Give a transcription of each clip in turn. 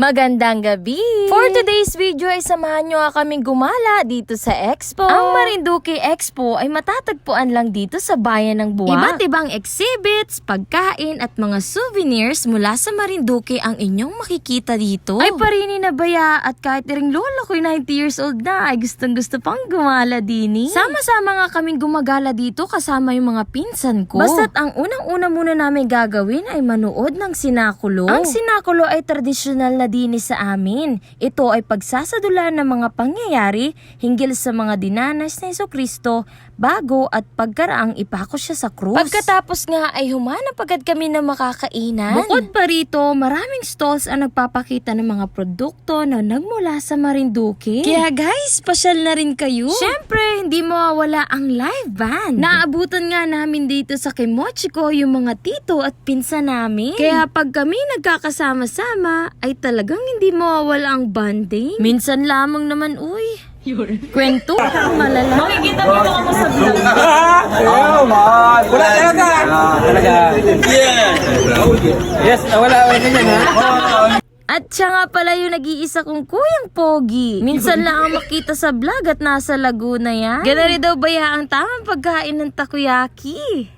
Magandang gabi! For today's video ay samahan nyo kaming gumala dito sa Expo. Ang Marinduque Expo ay matatagpuan lang dito sa bayan ng Buwak. Iba't ibang exhibits, pagkain at mga souvenirs mula sa Marinduque ang inyong makikita dito. Ay parini na baya at kahit ring lola ko'y 90 years old na ay gustong gusto pang gumala dini. Sama-sama nga kaming gumagala dito kasama yung mga pinsan ko. Basta't ang unang-una muna namin gagawin ay manood ng sinakulo. Ang sinakulo ay tradisyonal na dini sa amin. Ito ay pagsasadula ng mga pangyayari hinggil sa mga dinanas ni Jesucristo bago at pagkaraang ipako siya sa krus. Pagkatapos nga ay humanap agad kami ng makakainan. Bukod pa rito, maraming stalls ang nagpapakita ng mga produkto na nagmula sa Marinduque. Kaya guys, pasyal na rin kayo. Syempre, hindi mawawala ang live band. Naabutan nga namin dito sa Kimochiko yung mga tito at pinsan namin. Kaya pag kami nagkakasama-sama, ay talagang hindi mawawala ang banding. Minsan lamang naman, uy. Kwento, malala. Makikita mo ako sa vlog. Ayaw, man. Wala talaga. Talaga. Yes, wala ganyan ha. At siya nga pala yung nag-iisa kong kuyang pogi. Minsan lang ang makita sa vlog at nasa Laguna yan. Ganari daw baya ang tamang pagkain ng takoyaki.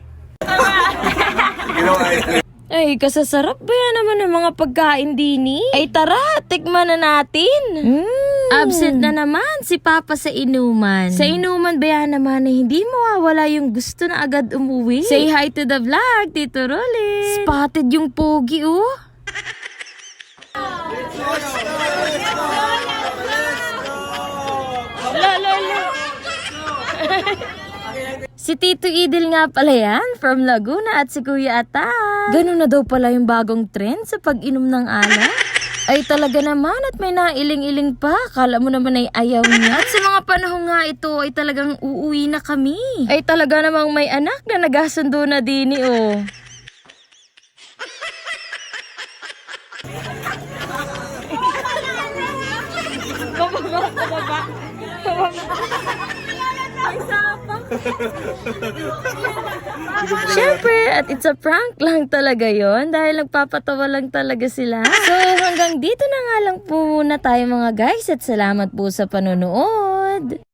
Ay, kasasarap ba yan naman ng mga pagkain dini? Ay tara, tikman na natin. Absent na naman si Papa sa inuman. Sa inuman ba yan naman na hindi mawawala yung gusto na agad umuwi? Say hi to the vlog, Tito Rolly. Spotted yung pogi, oh. Si Tito Idil nga pala yan, from Laguna at si Kuya Ata. Ganun na daw pala yung bagong trend sa pag-inom ng alak. Ay talaga naman at may nailing-iling pa. Kala mo naman ay ayaw niya. At sa mga panahon nga ito ay talagang uuwi na kami. Ay talaga namang may anak na nagasundo na dini oh. Siyempre, at it's a prank lang talaga yon dahil nagpapatawa lang talaga sila. So, hanggang dito na nga lang po muna tayo mga guys at salamat po sa panonood.